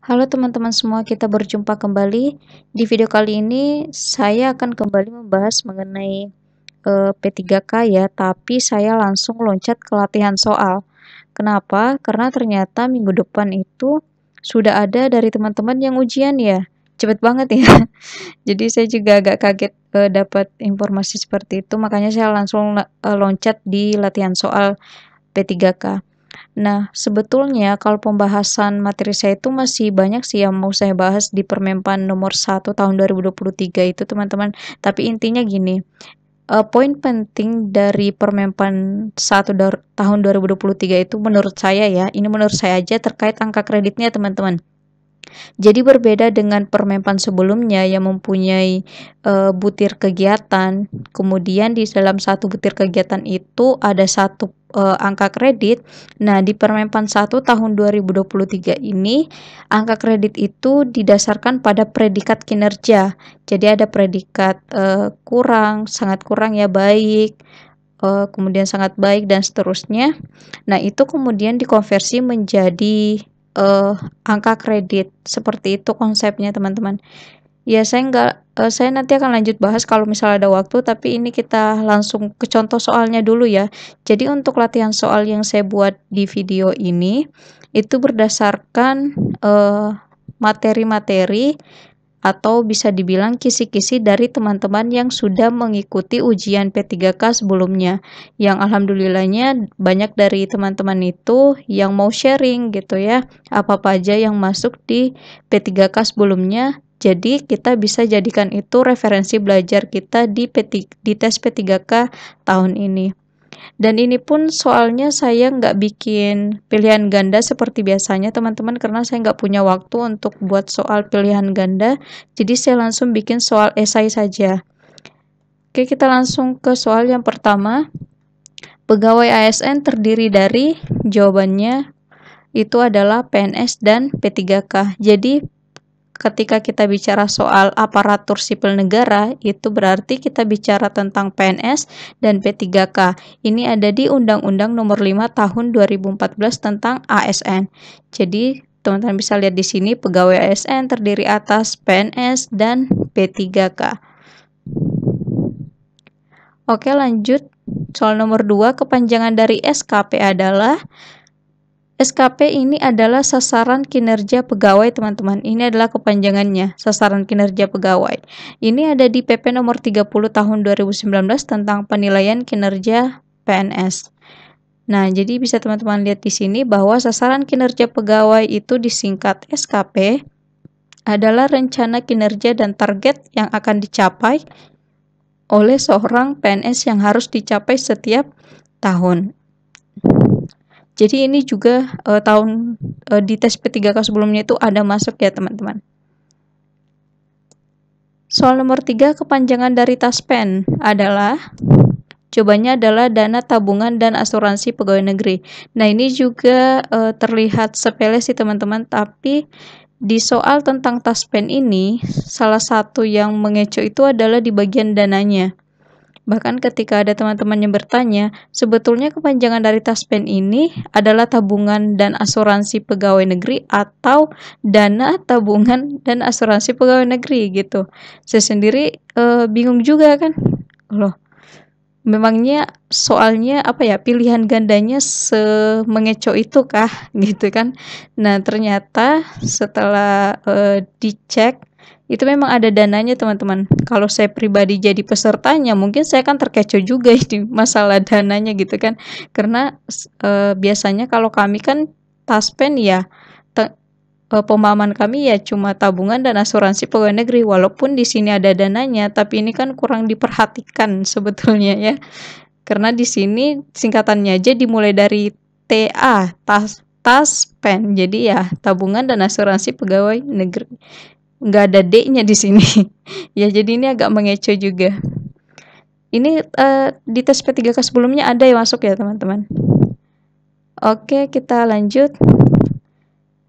Halo teman-teman semua, kita berjumpa kembali. Di video kali ini saya akan kembali membahas mengenai P3K ya, tapi saya langsung loncat ke latihan soal. Kenapa? Karena ternyata minggu depan itu sudah ada dari teman-teman yang ujian ya. Cepet banget ya. Jadi saya juga agak kaget dapat informasi seperti itu, makanya saya langsung loncat di latihan soal P3K. Nah, sebetulnya kalau pembahasan materi saya itu masih banyak sih yang mau saya bahas di Permenpan nomor 1 tahun 2023 itu, teman-teman. Tapi intinya gini, poin penting dari Permenpan 1 tahun 2023 itu menurut saya ya, ini menurut saya aja terkait angka kreditnya, teman-teman. Jadi berbeda dengan Permenpan sebelumnya yang mempunyai butir kegiatan, kemudian di dalam satu butir kegiatan itu ada satu angka kredit. Nah, di Permenpan 1 tahun 2023 ini angka kredit itu didasarkan pada predikat kinerja. Jadi ada predikat kurang, sangat kurang ya, baik, kemudian sangat baik dan seterusnya. Nah, itu kemudian dikonversi menjadi angka kredit. Seperti itu konsepnya, teman-teman. Ya, saya nanti akan lanjut bahas kalau misalnya ada waktu, tapi ini kita langsung ke contoh soalnya dulu ya. Jadi untuk latihan soal yang saya buat di video ini itu berdasarkan materi-materi atau bisa dibilang kisi-kisi dari teman-teman yang sudah mengikuti ujian P3K sebelumnya. Yang alhamdulillahnya banyak dari teman-teman itu yang mau sharing gitu ya, apa-apa aja yang masuk di P3K sebelumnya. Jadi kita bisa jadikan itu referensi belajar kita di tes P3K tahun ini. Dan ini pun soalnya saya nggak bikin pilihan ganda seperti biasanya, teman-teman, karena saya nggak punya waktu untuk buat soal pilihan ganda. Jadi saya langsung bikin soal esai saja. Oke, kita langsung ke soal yang pertama. Pegawai ASN terdiri dari, jawabannya itu adalah PNS dan P3K. Jadi ketika kita bicara soal aparatur sipil negara, itu berarti kita bicara tentang PNS dan P3K. Ini ada di Undang-Undang Nomor 5 Tahun 2014 tentang ASN. Jadi, teman-teman bisa lihat di sini pegawai ASN terdiri atas PNS dan P3K. Oke, lanjut. Soal nomor 2, kepanjangan dari SKP adalah SKP ini adalah sasaran kinerja pegawai, teman-teman. Ini adalah kepanjangannya, sasaran kinerja pegawai. Ini ada di PP nomor 30 tahun 2019 tentang penilaian kinerja PNS. Nah, jadi bisa teman-teman lihat di sini bahwa sasaran kinerja pegawai itu disingkat SKP adalah rencana kinerja dan target yang akan dicapai oleh seorang PNS yang harus dicapai setiap tahun. Jadi ini juga di tes P3K sebelumnya itu ada masuk ya, teman-teman. Soal nomor 3, kepanjangan dari TASPEN adalah, jawabannya adalah dana tabungan dan asuransi pegawai negeri. Nah, ini juga terlihat sepele sih, teman-teman, tapi di soal tentang TASPEN ini, salah satu yang mengecoh itu adalah di bagian dananya. Bahkan ketika ada teman-teman yang bertanya, sebetulnya kepanjangan dari TASPEN ini adalah tabungan dan asuransi pegawai negeri atau dana tabungan dan asuransi pegawai negeri gitu. Saya sendiri bingung juga kan. Loh, memangnya soalnya apa ya, pilihan gandanya semengecoh itu kah gitu kan. Nah, ternyata setelah dicek itu memang ada dananya, teman-teman. Kalau saya pribadi jadi pesertanya, mungkin saya kan terkecoh juga di masalah dananya gitu kan. Karena biasanya kalau kami kan TASPEN ya, pemahaman kami ya cuma tabungan dan asuransi pegawai negeri. Walaupun di sini ada dananya, tapi ini kan kurang diperhatikan sebetulnya ya. Karena di sini singkatannya aja dimulai dari TA, TASPEN. Jadi ya tabungan dan asuransi pegawai negeri. Nggak ada D-nya di sini. Ya, jadi ini agak mengecoh juga. Ini di tes P3K sebelumnya ada yang masuk ya, teman-teman. Oke, kita lanjut.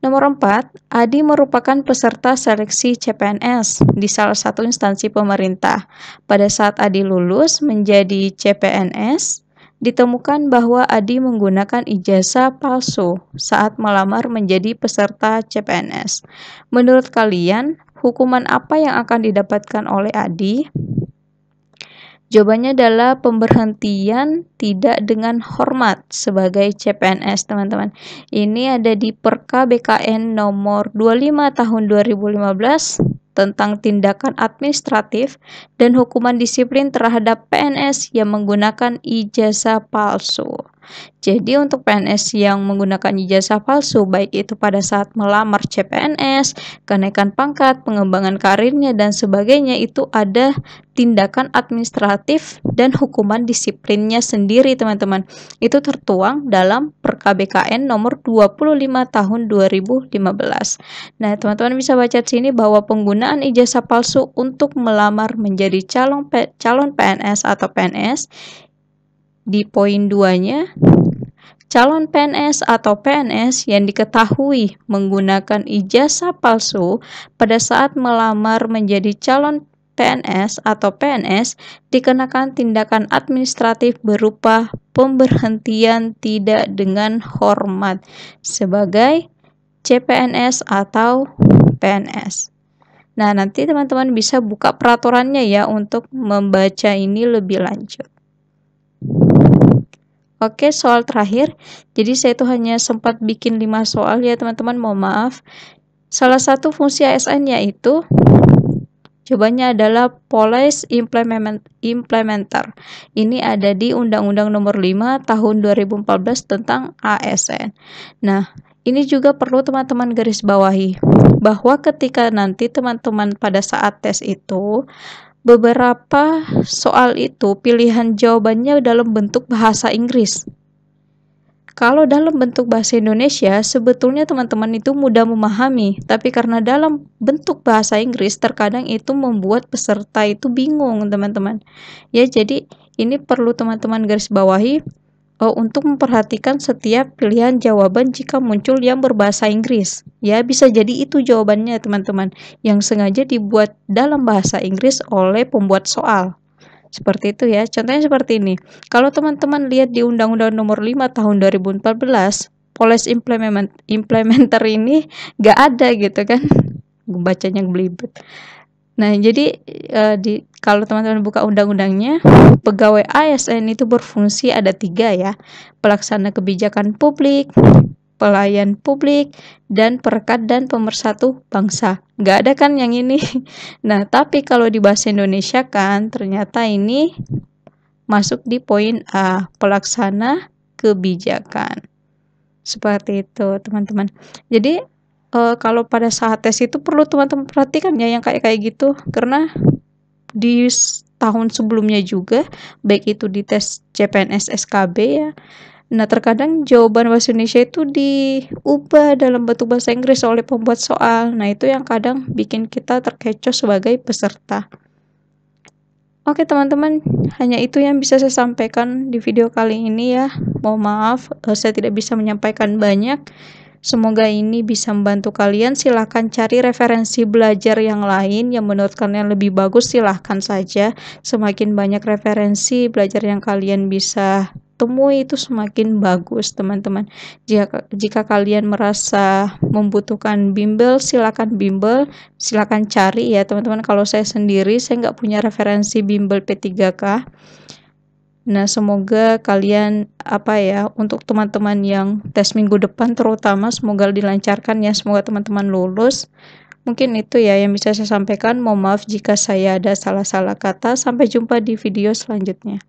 Nomor 4, Adi merupakan peserta seleksi CPNS di salah satu instansi pemerintah. Pada saat Adi lulus menjadi CPNS, Ditemukan bahwa Adi menggunakan ijazah palsu saat melamar menjadi peserta CPNS. Menurut kalian, hukuman apa yang akan didapatkan oleh Adi? Jawabannya adalah pemberhentian tidak dengan hormat sebagai CPNS, teman-teman. Ini ada di Perka BKN nomor 25 tahun 2015 tentang tindakan administratif dan hukuman disiplin terhadap PNS yang menggunakan ijazah palsu. Jadi untuk PNS yang menggunakan ijazah palsu, baik itu pada saat melamar CPNS, kenaikan pangkat, pengembangan karirnya, dan sebagainya, itu ada tindakan administratif dan hukuman disiplinnya sendiri, teman-teman. Itu tertuang dalam Perka BKN nomor 25 tahun 2015. Nah, teman-teman bisa baca di sini bahwa penggunaan ijazah palsu untuk melamar menjadi calon PNS atau PNS di poin 2-nya, calon PNS atau PNS yang diketahui menggunakan ijazah palsu pada saat melamar menjadi calon PNS atau PNS dikenakan tindakan administratif berupa pemberhentian tidak dengan hormat sebagai CPNS atau PNS. Nah, nanti teman-teman bisa buka peraturannya ya untuk membaca ini lebih lanjut. Oke, soal terakhir. Jadi saya itu hanya sempat bikin 5 soal ya teman-teman, mohon maaf. Salah satu fungsi ASN yaitu jawabannya adalah Policy Implementer. Ini ada di Undang-Undang Nomor 5 Tahun 2014 tentang ASN. Nah, ini juga perlu teman-teman garis bawahi bahwa ketika nanti teman-teman pada saat tes itu beberapa soal itu pilihan jawabannya dalam bentuk bahasa Inggris. Kalau dalam bentuk bahasa Indonesia, sebetulnya teman-teman itu mudah memahami, tapi karena dalam bentuk bahasa Inggris, terkadang itu membuat peserta itu bingung, teman-teman. Ya, jadi ini perlu teman-teman garis bawahi untuk memperhatikan setiap pilihan jawaban jika muncul yang berbahasa Inggris. Ya, bisa jadi itu jawabannya, teman-teman, yang sengaja dibuat dalam bahasa Inggris oleh pembuat soal. Seperti itu ya. Contohnya seperti ini. Kalau teman-teman lihat di Undang-Undang Nomor 5 Tahun 2014, Policy Implementer ini nggak ada gitu kan. Bacanya belibet. Nah, jadi kalau teman-teman buka undang-undangnya, pegawai ASN itu berfungsi ada 3 ya, pelaksana kebijakan publik, pelayan publik, dan perekat dan pemersatu bangsa. Nggak ada kan yang ini. Nah, tapi kalau di bahasa Indonesia kan, ternyata ini masuk di poin A, pelaksana kebijakan. Seperti itu, teman-teman. Jadi, kalau pada saat tes itu perlu teman-teman perhatikan ya yang kayak gitu, karena di tahun sebelumnya juga, baik itu di tes CPNS SKB ya, nah terkadang jawaban bahasa Indonesia itu diubah dalam bentuk bahasa Inggris oleh pembuat soal. Nah, itu yang kadang bikin kita terkecoh sebagai peserta. Oke teman-teman, hanya itu yang bisa saya sampaikan di video kali ini ya. Mohon maaf, saya tidak bisa menyampaikan banyak. Semoga ini bisa membantu kalian. Silahkan cari referensi belajar yang lain yang menurut kalian lebih bagus, silahkan saja. Semakin banyak referensi belajar yang kalian bisa temui itu semakin bagus, teman-teman. Jika kalian merasa membutuhkan bimbel, silakan bimbel, silakan cari ya, teman-teman. Kalau saya sendiri, saya nggak punya referensi bimbel P3K. Nah, semoga kalian untuk teman-teman yang tes minggu depan terutama semoga dilancarkan ya, semoga teman-teman lulus. Mungkin itu ya yang bisa saya sampaikan. Mohon maaf jika saya ada salah-salah kata. Sampai jumpa di video selanjutnya.